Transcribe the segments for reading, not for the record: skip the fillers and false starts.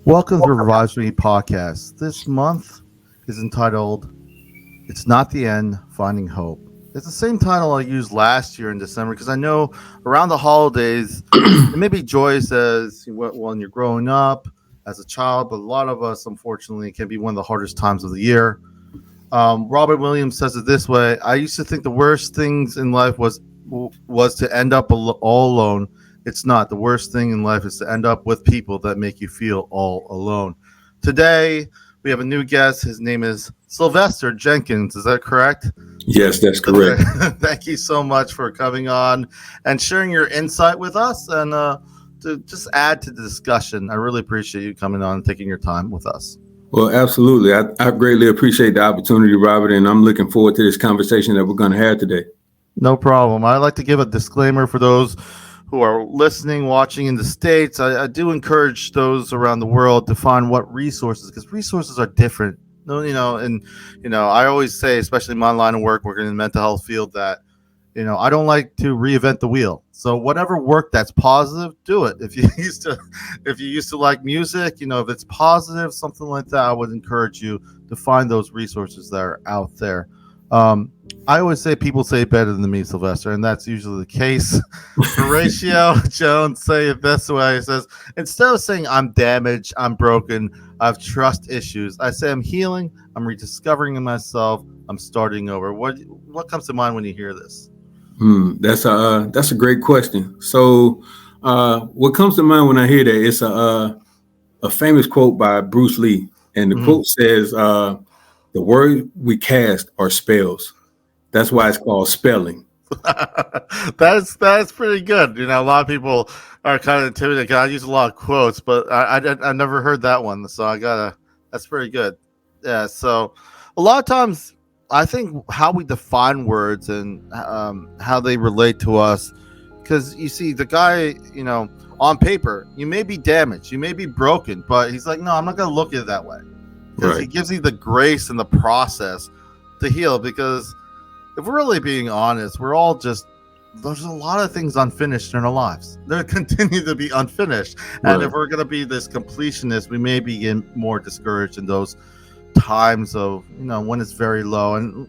Welcome to Revive Ministries Podcast. This month is entitled It's Not the End, Finding Hope. It's the same title I used last year in December because I know around the holidays, it may be joyous as when you're growing up as a child, but a lot of us, unfortunately, it can be one of the hardest times of the year. Robert Williams says it this way: I used to think the worst things in life was to end up all alone. It's not. The worst thing in life is to end up with people that make you feel all alone. Today, we have a new guest. His name is Sylvester Jenkins. Is that correct? Yes, that's correct. Thank you so much for coming on and sharing your insight with us and to just add to the discussion. I really appreciate you coming on and taking your time with us. Well, absolutely. I greatly appreciate the opportunity, Robert, and I'm looking forward to this conversation that we're going to have today. No problem. I'd like to give a disclaimer for those who are listening, watching in the States. I do encourage those around the world to find what resources, because resources are different. I always say, especially in my line of work, working in the mental health field, that, I don't like to reinvent the wheel. So whatever work that's positive, do it. If you used to like music, if it's positive, something like that, I would encourage you to find those resources that are out there. I always say people say it better than me, Sylvester, and that's usually the case. Horacio Jones say it this way. He says, instead of saying I'm damaged, I'm broken, I have trust issues, I say I'm healing, I'm rediscovering myself, I'm starting over. What comes to mind when you hear this? That's a great question. So what comes to mind when I hear that, it's a famous quote by Bruce Lee. And the quote says, the word we cast are spells. That's why it's called spelling. That's pretty good. A lot of people are kind of intimidated. I use a lot of quotes, but I never heard that one. So that's pretty good. Yeah. So a lot of times I think how we define words and how they relate to us, because you see the guy, on paper, you may be damaged, you may be broken, but he's like, no, I'm not going to look at it that way. Because He gives you the grace and the process to heal. Because if we're really being honest, we're all there's a lot of things unfinished in our lives. They continue to be unfinished. Right. And if we're going to be this completionist, we may be more discouraged in those times of, when it's very low. And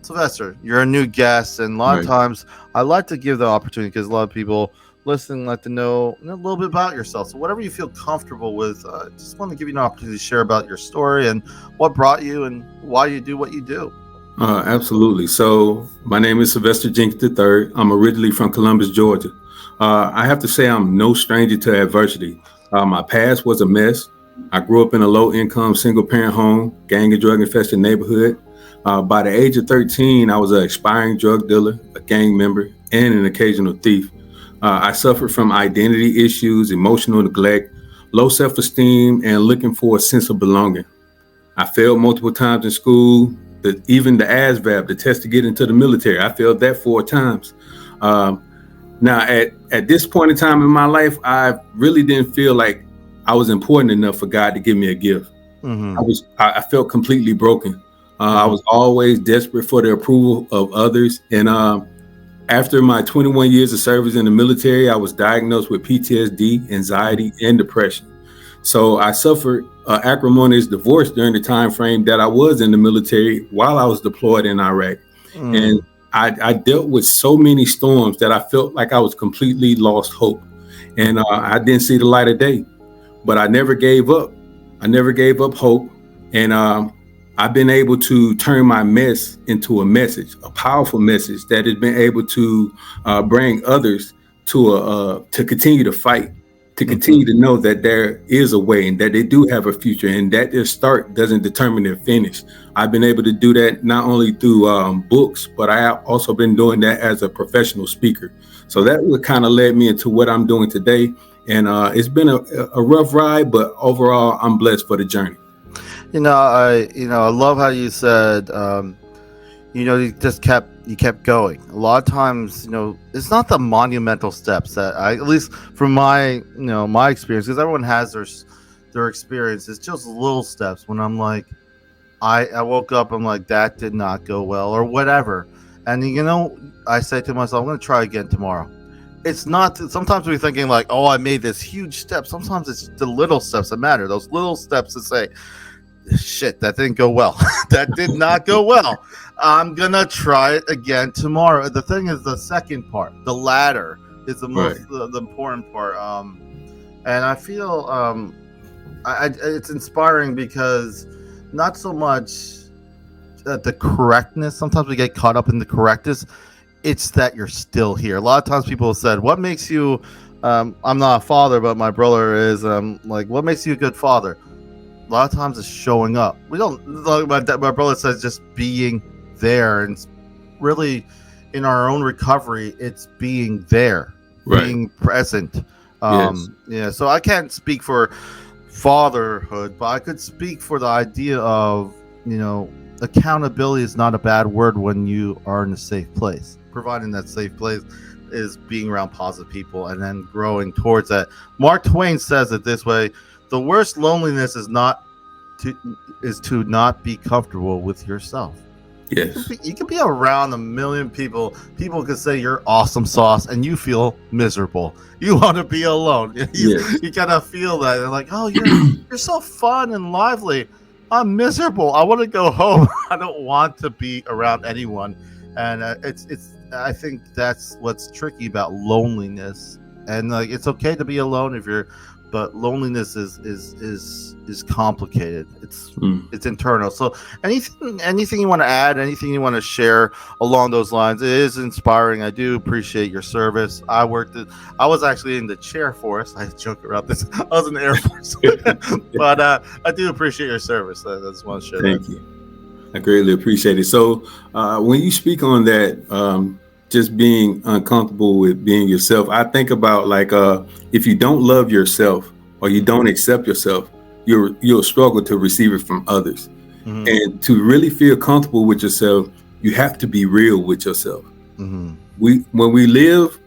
Sylvester, you're a new guest. And a lot of times I like to give the opportunity, because a lot of people listening like to know a little bit about yourself. So whatever you feel comfortable with, just want to give you an opportunity to share about your story and what brought you and why you do what you do. Absolutely. So my name is Sylvester Jenkins III. I'm originally from Columbus, Georgia. I have to say I'm no stranger to adversity. My past was a mess. I grew up in a low-income single-parent home, gang and drug-infested neighborhood. By the age of 13, I was an aspiring drug dealer, a gang member, and an occasional thief. I suffered from identity issues, emotional neglect, low self-esteem, and looking for a sense of belonging. I failed multiple times in school, even the ASVAB, the test to get into the military. I failed that 4 times. Now, at this point in time in my life, I really didn't feel like I was important enough for God to give me a gift. Mm-hmm. I felt completely broken. I was always desperate for the approval of others. And after my 21 years of service in the military, I was diagnosed with PTSD, anxiety, and depression. So I suffered acrimonious divorce during the time frame that I was in the military while I was deployed in Iraq. And I dealt with so many storms that I felt like I was completely lost hope. And I didn't see the light of day. But I never gave up. I never gave up hope. And I've been able to turn my mess into a message, a powerful message that has been able to bring others to continue to fight, to continue to know that there is a way and that they do have a future, and that their start doesn't determine their finish. I've been able to do that not only through books, but I have also been doing that as a professional speaker. So that what kind of led me into what I'm doing today. And it's been a rough ride, but overall, I'm blessed for the journey. I love how you said, you kept going. A lot of times, it's not the monumental steps that at least from my experience, because everyone has their experience. It's just little steps. When I'm like, I woke up, I'm like, that did not go well or whatever. And, I say to myself, I'm going to try again tomorrow. it's not. Sometimes we're thinking like, oh, I made this huge step. Sometimes it's the little steps that matter. Those little steps that say, shit, that didn't go well. That did not go well. I'm gonna try it again tomorrow. The thing is, the second part, the ladder, is the most the important part. And I feel it's inspiring because not so much the correctness. Sometimes we get caught up in the correctness. It's that you're still here. A lot of times people have said, "What makes you?" I'm not a father, but my brother is. Like, what makes you a good father? A lot of times it's showing up. We don't. Like my brother says, just being there, and really, in our own recovery, it's being there, being present. Yeah. So I can't speak for fatherhood, but I could speak for the idea of, accountability is not a bad word when you are in a safe place. Providing that safe place is being around positive people and then growing towards that. Mark Twain says it this way: the worst loneliness is to not be comfortable with yourself. Yes. You can be around a million people. People can say you're awesome sauce, and you feel miserable. You want to be alone. You gotta feel that. They're like, oh, you're so fun and lively. I'm miserable. I want to go home. I don't want to be around anyone. And it's. I think that's what's tricky about loneliness. And it's okay to be alone but loneliness is complicated. It's internal. So anything you want to add, anything you want to share along those lines, it is inspiring. I do appreciate your service. I was actually in the chair force. I joke about this. I was in the Air Force, but I do appreciate your service. I just want to share Thank you. I greatly appreciate it. So when you speak on that, just being uncomfortable with being yourself, I think about if you don't love yourself or you don't accept yourself, you'll struggle to receive it from others. Mm-hmm. And to really feel comfortable with yourself, you have to be real with yourself. Mm-hmm. When we live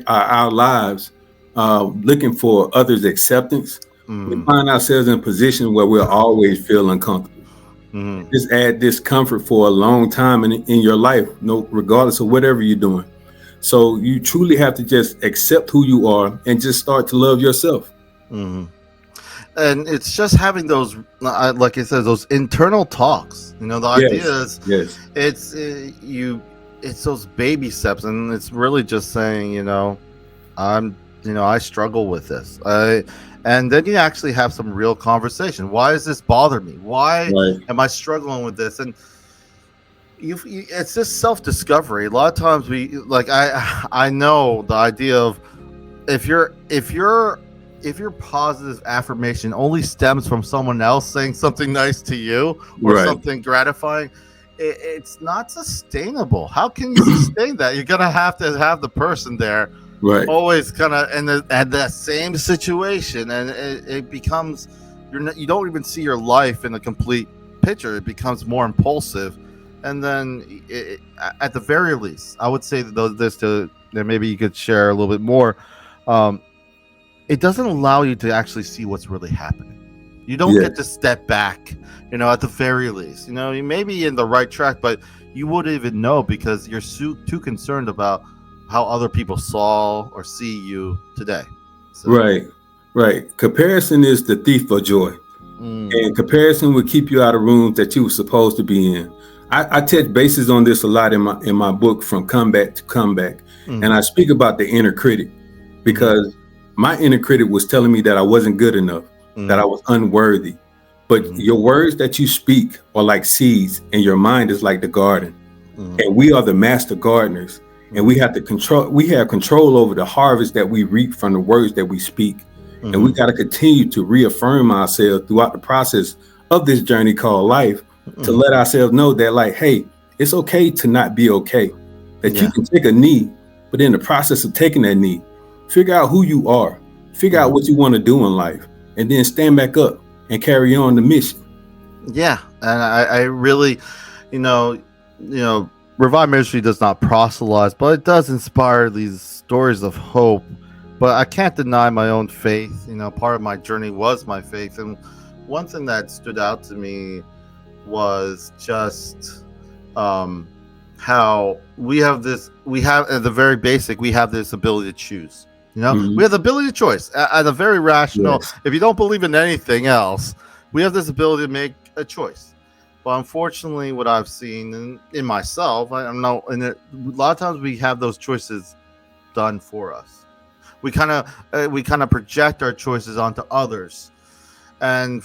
our lives looking for others' acceptance, we find ourselves in a position where we'll always feel uncomfortable. Mm-hmm. Just add discomfort for a long time in your life, regardless of whatever you're doing. So you truly have to just accept who you are and just start to love yourself. Mm-hmm. And it's just having those, like I said, those internal talks. The idea is, it's those baby steps, and it's really just saying, I struggle with this. And then you actually have some real conversation. Why does this bother me? Why am I struggling with this? And it's just self-discovery. A lot of times I know the idea of if your positive affirmation only stems from someone else saying something nice to you or something gratifying, it's not sustainable. How can you sustain that? You're gonna have to have the person there. Always kind of in that same situation, and it becomes you don't even see your life in a complete picture. It becomes more impulsive, and then at the very least, I would say that maybe you could share a little bit more. It doesn't allow you to actually see what's really happening. You don't get to step back. At the very least, you may be in the right track, but you wouldn't even know because you're too concerned about how other people saw or see you today. So. Right. Comparison is the thief of joy. And comparison will keep you out of rooms that you were supposed to be in. I touch bases on this a lot in my book, From Comeback to Comeback. And I speak about the inner critic because my inner critic was telling me that I wasn't good enough, that I was unworthy. But your words that you speak are like seeds and your mind is like the garden. And we are the master gardeners. And we have control over the harvest that we reap from the words that we speak. And we got to continue to reaffirm ourselves throughout the process of this journey called life to let ourselves know that hey, it's okay to not be okay. That you can take a knee, but in the process of taking that knee, figure out who you are, figure out what you want to do in life, and then stand back up and carry on the mission. Yeah. And I really, Revive Ministry does not proselytize, but it does inspire these stories of hope. But I can't deny my own faith. Part of my journey was my faith. And one thing that stood out to me was just how we have at the very basic, we have this ability to choose. We Hmm. have the ability to choice at a very rational. Yes. If you don't believe in anything else, we have this ability to make a choice. But unfortunately, what I've seen in myself, I don't know, and a lot of times we have those choices done for us. We kind of project our choices onto others, and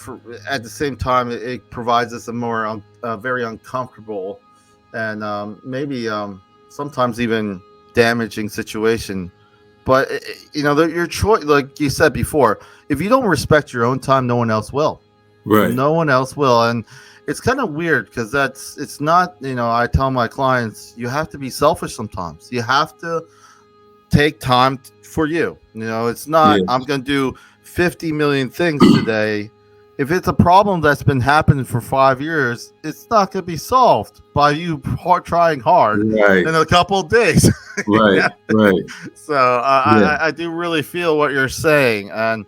at the same time, it provides us a more very uncomfortable and maybe sometimes even damaging situation. But your choice, like you said before, if you don't respect your own time, no one else will. Right. No one else will, and it's kind of weird because it's not. I tell my clients, you have to be selfish sometimes. You have to take time for you. It's not, I'm Yes. going to do 50 million things today. If it's a problem that's been happening for 5 years, it's not going to be solved by you trying hard Right. in a couple of days. Right. Right. So Yeah. I do really feel what you're saying. And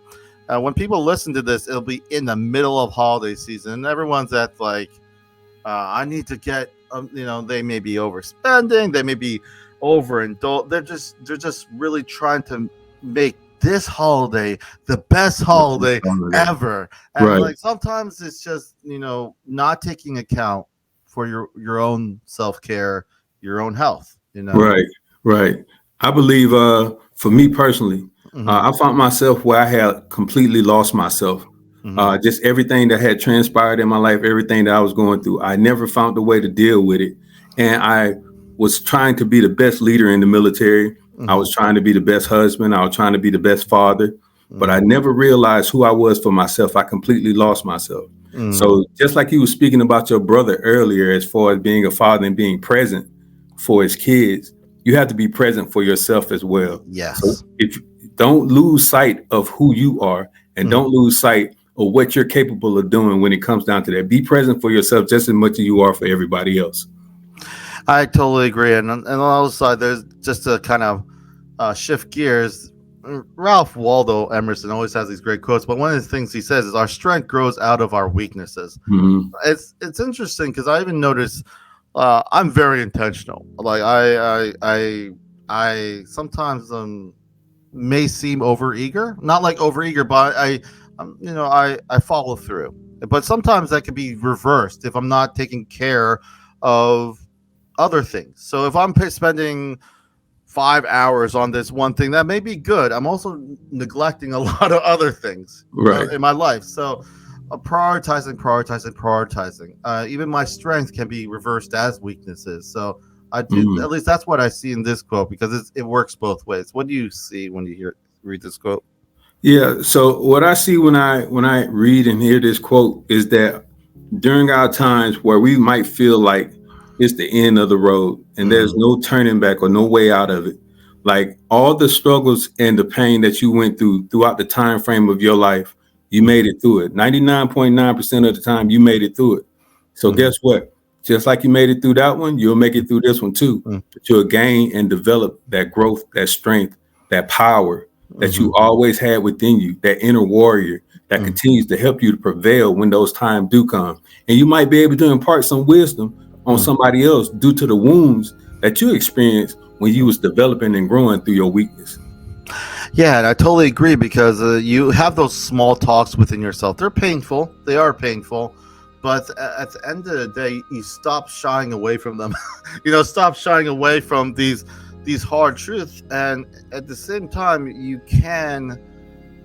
when people listen to this, it'll be in the middle of holiday season. And everyone's at like, I need to get, they may be overspending, they may be overindulged. They're just really trying to make this holiday the best holiday ever. And Right. like sometimes it's just not taking account for your own self care, your own health. Right. Right. I believe, for me personally, Hmm. I found myself where I had completely lost myself. Hmm. Just everything that had transpired in my life, everything that I was going through, I never found a way to deal with it. And I was trying to be the best leader in the military. I Hmm. was trying to be the best husband. I was trying to be the best father. But I Hmm. never realized who I was for myself. I completely lost myself. Hmm. So just like you were speaking about your brother earlier, as far as being a father and being present for his kids, you have to be present for yourself as well. So Yes. if don't lose sight of who you are, and Hmm. don't lose sight of what you're capable of doing when it comes down to that. Be present for yourself just as much as you are for everybody else. I totally agree. And on the other side, there's just to kind of shift gears. Ralph Waldo Emerson always has these great quotes, but one of the things he says is our strength grows out of our weaknesses. Hmm. It's interesting because I even noticed I'm very intentional. Like I sometimes may seem overeager, not like overeager, but I follow through. But sometimes that can be reversed if I'm not taking care of other things. So if I'm spending 5 hours on this one thing, that may be good. I'm also neglecting a lot of other things Right. in my life. So prioritizing. Even my strength can be reversed as weaknesses. So I do. Hmm. At least that's what I see in this quote because it works both ways. What do you see when you read this quote? Yeah. So what I see when I read and hear this quote is that during our times where we might feel like it's the end of the road and there's Mm, no turning back or no way out of it, like all the struggles and the pain that you went through throughout the time frame of your life, you mm, made it through it. 99.9% of the time you made it through it. So mm, guess what? Just like you made it through that one, you'll make it through this one too. mm, But you'll gain and develop that growth, that strength, that power that mm, you always had within you, that inner warrior that mm, continues to help you to prevail when those times do come. And you might be able to impart some wisdom on mm. somebody else due to the wounds that you experienced when you was developing and growing through your weakness. Yeah, and I totally agree because you have those small talks within yourself. They're painful. They are painful, but at the end of the day, you stop shying away from them. Stop shying away from these hard truths, and at the same time, you can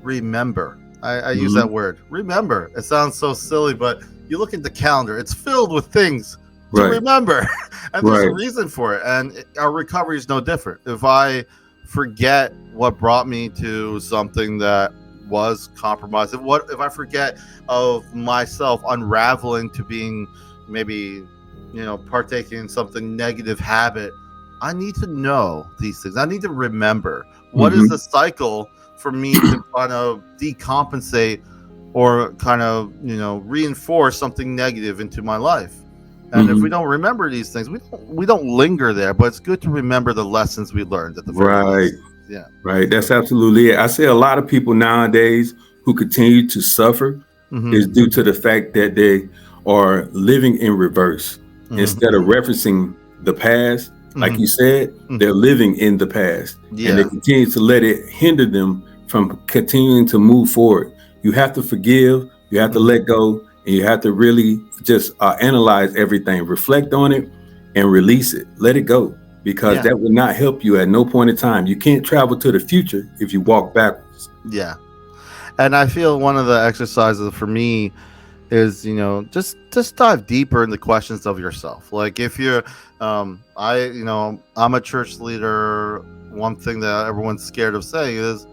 remember. I use that Mhm. word. Remember. It sounds so silly, but you look at the calendar; it's filled with things to Right, remember, and there's a right. reason for it. And our recovery is no different. If I forget what brought me to something that was compromised, if I forget of myself unraveling to being maybe partaking in something negative habit, I need to know these things. I need to remember what is the Hmm. cycle for me to kind of decompensate or kind of reinforce something negative into my life. And if we Hmm. don't remember these things, we don't linger there. But it's good to remember the lessons we learned at the very Right, least. Yeah. right. That's So. absolutely it. I say a lot of people nowadays who continue to suffer Hmm. is due to the fact that they are living in reverse Hmm. instead of referencing the past, like Mhm. you said, they're living in the past, and they Yeah. continue to let it hinder them from continuing to move forward. You have to forgive, you have to Mhm. let go, and you have to really just analyze everything, reflect on it, and release it. Let it go, because Yeah. that will not help you at no point in time. You can't travel to the future if you walk backwards. Yeah. And I feel one of the exercises for me is, just dive deeper into questions of yourself. Like if you're I'm a church leader. One thing that everyone's scared of saying is,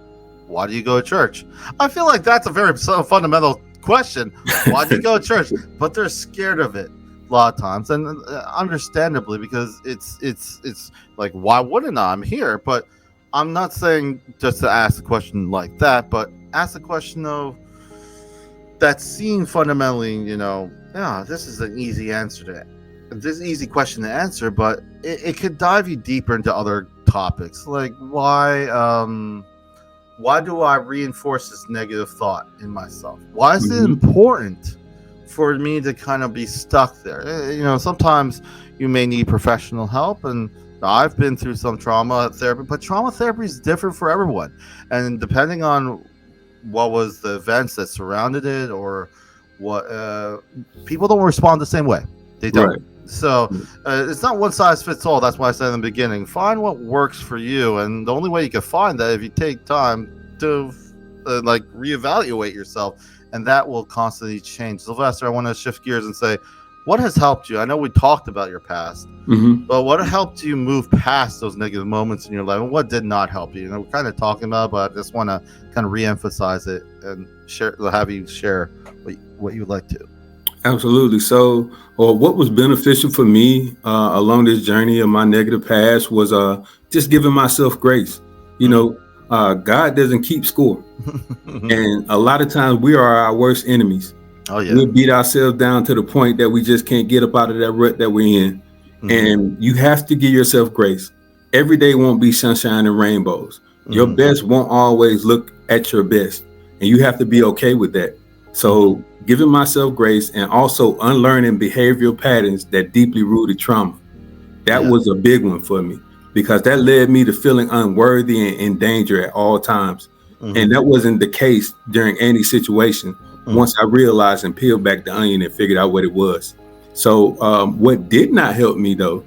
why do you go to church? I feel like that's a very fundamental question. Why do you go to church? But they're scared of it a lot of times, and understandably, because it's like, why wouldn't I? I'm here. But I'm not saying just to ask a question like that, but ask the question of that seem fundamentally, yeah, this is an easy answer to this is an easy question to answer, but it could dive you deeper into other topics, like why do I reinforce this negative thought in myself? Why is it Mhm. important for me to kind of be stuck there? Sometimes you may need professional help, and I've been through some trauma therapy, but trauma therapy is different for everyone, and depending on what was the events that surrounded it, or what people don't respond the same way. They don't. Right. So it's not one size fits all. That's why I said in the beginning, find what works for you, and the only way you can find that if you take time to like reevaluate yourself, and that will constantly change. Sylvester, I want to shift gears and say, what has helped you? I know we talked about your past, Mhm. but what helped you move past those negative moments in your life, and what did not help you? We're kind of talking about, but I just want to kind of reemphasize it and have you share what you would like to. Absolutely. So, or what was beneficial for me along this journey of my negative past was just giving myself grace. You Mm. know, God doesn't keep score, and a lot of times we are our worst enemies. Oh yeah. We'll beat ourselves down to the point that we just can't get up out of that rut that we're in. Mm-hmm. And you have to give yourself grace. Every day won't be sunshine and rainbows. Your Mm-hmm. best won't always look at your best, and you have to be okay with that. Mm-hmm. So, giving myself grace and also unlearning behavioral patterns that deeply rooted trauma. That Yeah. was a big one for me, because that led me to feeling unworthy and in danger at all times. Mm-hmm. And that wasn't the case during any situation Mm. once I realized and peeled back the onion and figured out what it was. So, what did not help me though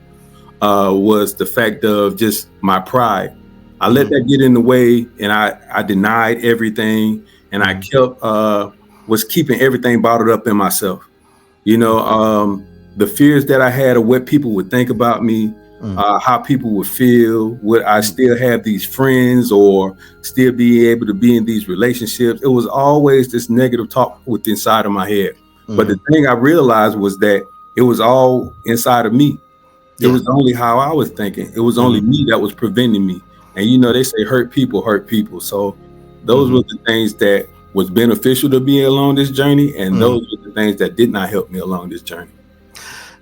was the fact of just my pride. I let Mm-hmm. that get in the way, and I denied everything, and I Mm-hmm. kept was keeping everything bottled up in myself. You know, the fears that I had of what people would think about me, Mm-hmm. how people would feel, would I Mm-hmm. still have these friends or still be able to be in these relationships? It was always this negative talk with inside of my head. But Mm-hmm. the thing I realized was that it was all inside of me. It Yeah. was only how I was thinking. It was only Mm-hmm. me that was preventing me. And you know, they say hurt people hurt people. So those Mm-hmm. were the things that was beneficial to me along this journey, and Mm-hmm. those were the things that did not help me along this journey.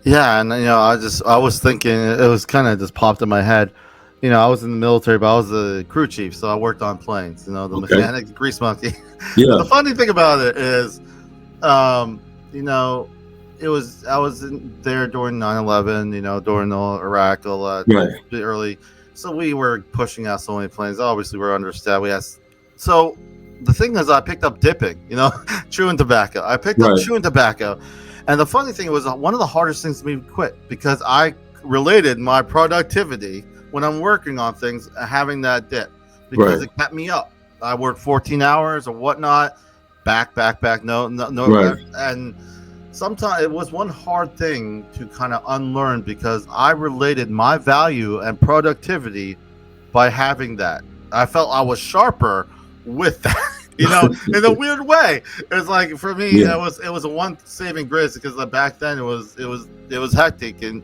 Yeah, and I was thinking, it was kind of just popped in my head. I was in the military, but I was a crew chief, so I worked on planes. The Okay. mechanic, the grease monkey. And Yeah. the funny thing about it is, um, you know, I was there during 9/11. During the Iraq, all that, Right. the early. So we were pushing out so many planes. Obviously, we're understaffed. So the thing is, I picked up dipping. Chewing tobacco. I picked up Right. chewing tobacco. And the funny thing was, one of the hardest things to me to quit, because I related my productivity when I'm working on things having that dip, because Right. it kept me up. I worked 14 hours or whatnot, back. No, no, no, Right. and sometimes it was one hard thing to kind of unlearn, because I related my value and productivity by having that. I felt I was sharper with that. In a weird way. It's like, for me, Yeah. it was a one saving grace, because back then it was hectic, and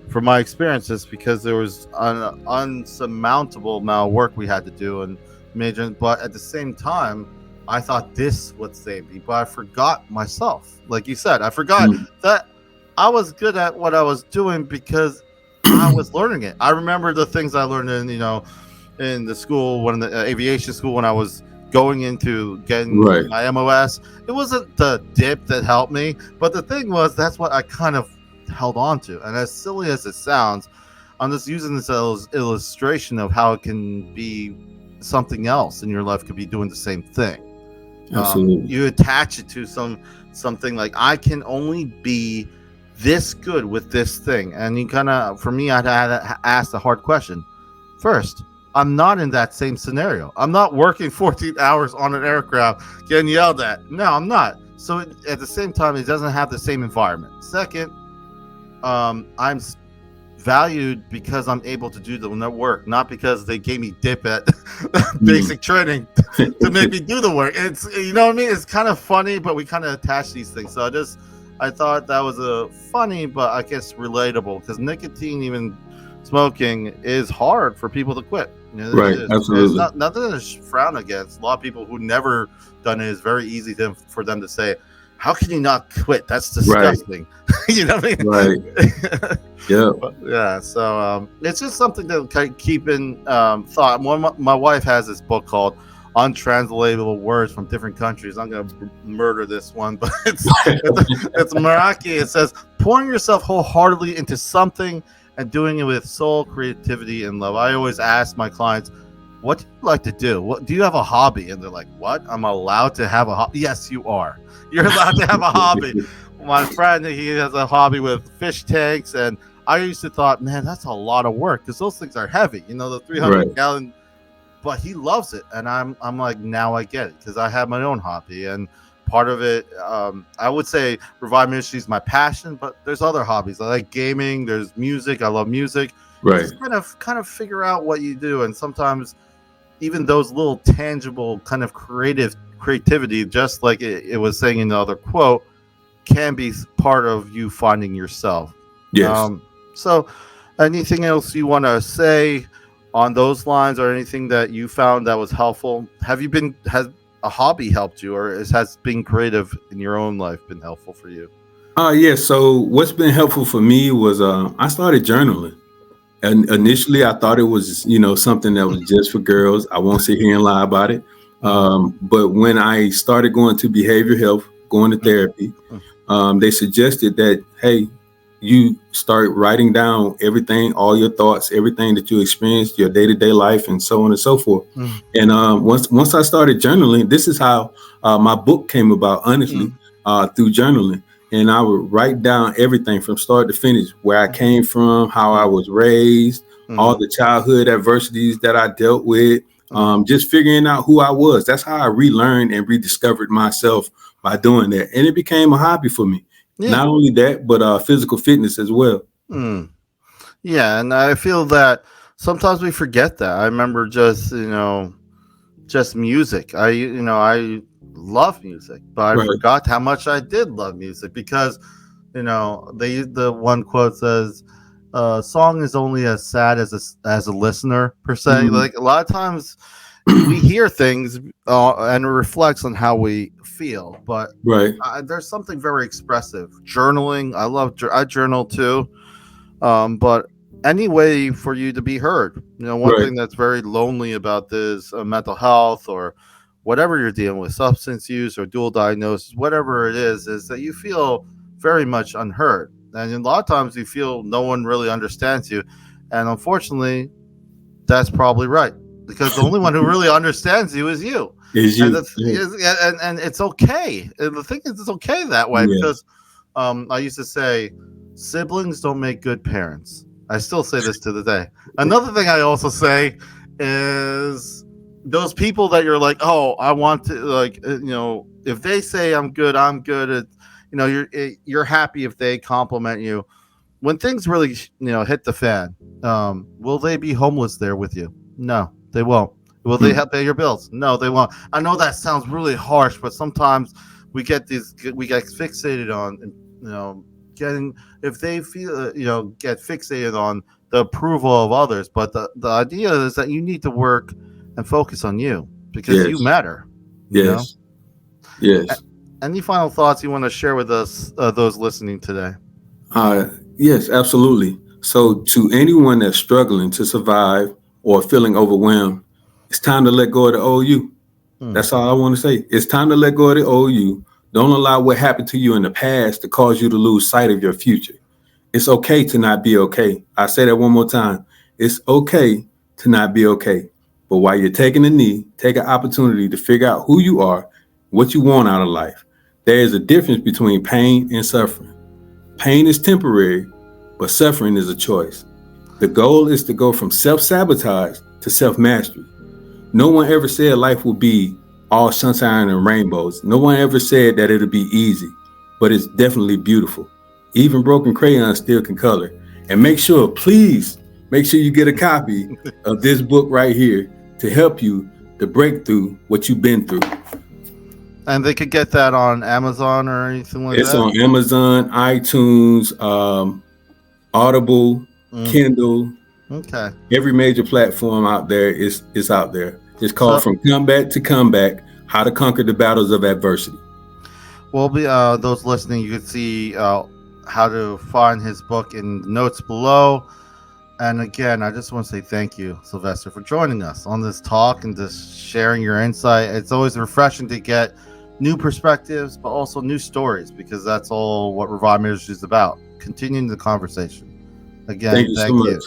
from my experiences, because there was an unsurmountable amount of work we had to do, and major. But at the same time, I thought this would save me, but I forgot myself. Like you said, I forgot Mm. that I was good at what I was doing, because I was learning it. I remember the things I learned in the school, when the aviation school, when I was going into getting Right. my MOS. It wasn't the dip that helped me, but the thing was, that's what I kind of held on to. And as silly as it sounds, I'm just using this as illustration of how it can be something else in your life could be doing the same thing. Absolutely. You attach it to something like, I can only be this good with this thing. And you kind of, for me, I'd ask the hard question. First, I'm not in that same scenario. I'm not working 14 hours on an aircraft getting yelled at. No, I'm not. So at the same time, it doesn't have the same environment. Second, I'm valued because I'm able to do the work, not because they gave me dip at basic training to make me do the work. It's, you know what I mean? It's kind of funny, but we kind of attach these things. So I thought that was a funny, but I guess relatable, because nicotine, even smoking, is hard for people to quit. You know, right, absolutely. It's nothing to frown against. A lot of people who never done it, is very easy for them to say, how can you not quit? That's disgusting. Right. You know what I mean? Right. Yeah. Yeah. So it's just something to keep in thought. My wife has this book called Untranslatable Words from Different Countries. I'm going to murder this one, but it's Meraki. It says, pouring yourself wholeheartedly into something and doing it with soul, creativity, and love. I always ask my clients, what do you like to do? What do you have a hobby? And they're like, what? I'm allowed to have a hobby? Yes, you are. You're allowed to have a hobby. My friend, he has a hobby with fish tanks, and I used to thought, man, that's a lot of work, because those things are heavy, you know, the 300-gallon. But he loves it, and I'm like, now I get it, because I have my own hobby, and part of it, I would say Revive Ministries is my passion, but there's other hobbies. I like gaming. There's music. I love music. Right. Just kind of figure out what you do, and sometimes even those little tangible kind of creativity, just like it was saying in the other quote, can be part of you finding yourself. Yes. So anything else you want to say on those lines, or anything that you found that was helpful? Has a hobby helped you, or has being creative in your own life been helpful for you? Yeah. So what's been helpful for me was I started journaling. And initially, I thought it was, something that was just for girls. I won't sit here and lie about it. But when I started going to behavioral health, going to therapy, they suggested that, hey, you start writing down everything, all your thoughts, everything that you experienced, your day-to-day life, and so on and so forth. And once I started journaling, this is how my book came about, honestly, through journaling. And I would write down everything from start to finish, where I came from, how I was raised, all the childhood adversities that I dealt with, just figuring out who I was. That's how I relearned and rediscovered myself by doing that. And it became a hobby for me. Yeah. Not only that, but physical fitness as well. Yeah, and I feel that sometimes we forget that. I remember just music. I love music, but I forgot how much I did love music, because the one quote says, song is only as sad as a listener, per se. Like, a lot of times we hear things and it reflects on how we feel, but there's something very expressive. Journaling, I journal too, but any way for you to be heard. One thing that's very lonely about this mental health, or whatever you're dealing with, substance use or dual diagnosis, whatever it is that you feel very much unheard. And a lot of times you feel no one really understands you. And unfortunately, that's probably right, because the only one who really understands you is you. And it's okay. And the thing is, it's okay that way, because I used to say, siblings don't make good parents. I still say this to the day. Another thing I also say is, those people that you're like, oh, I want to, like, if they say I'm good, you're happy if they compliment you. When things really, hit the fan, will they be homeless there with you? No, they won't. Will they help pay your bills? No, they won't. I know that sounds really harsh, but sometimes we get fixated on, if they feel, get fixated on the approval of others. But the idea is that you need to work and focus on you, because you matter. Yes. Any final thoughts you want to share with us, those listening today? Yes, absolutely. So to anyone that's struggling to survive or feeling overwhelmed, it's time to let go of the old you. That's all I want to say. It's time to let go of the old you. Don't allow what happened to you in the past to cause you to lose sight of your future. It's okay to not be okay. I say that one more time. It's okay to not be okay. But while you're taking a knee, take an opportunity to figure out who you are, what you want out of life. There is a difference between pain and suffering. Pain is temporary, but suffering is a choice. The goal is to go from self-sabotage to self-mastery. No one ever said life will be all sunshine and rainbows. No one ever said that it'll be easy, but it's definitely beautiful. Even broken crayons still can color. And please, make sure you get a copy of this book right here to help you to break through what you've been through. And they could get that on Amazon or anything like It's that? on Amazon, iTunes, Audible, Kindle. Okay. Every major platform out there is out there. It's called From Comeback to Comeback, How to Conquer the Battles of Adversity. Well, those listening, you can see how to find his book in the notes below. And again, I just want to say thank you, Sylvester, for joining us on this talk and just sharing your insight. It's always refreshing to get new perspectives, but also new stories, because that's all what Revive Ministries is about, continuing the conversation. Again, thank you so much.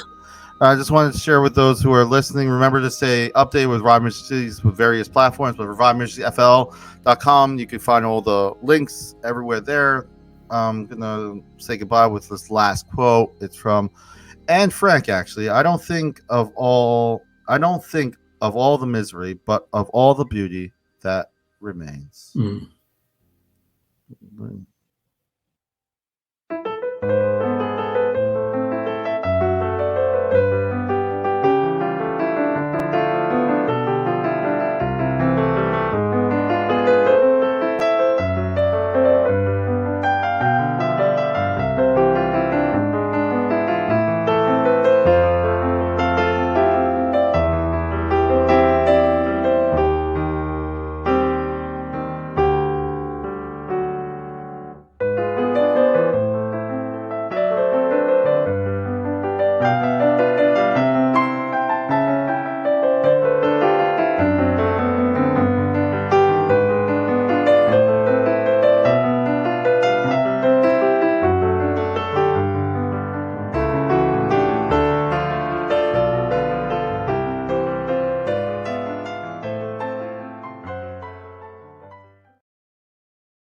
I just wanted to share with those who are listening, remember to stay updated with Revive Ministries with various platforms, but ReviveMinistriesFL.com. You can find all the links everywhere there. I'm going to say goodbye with this last quote. It's from Anne Frank, actually. I don't think of all the misery, but of all the beauty that remains.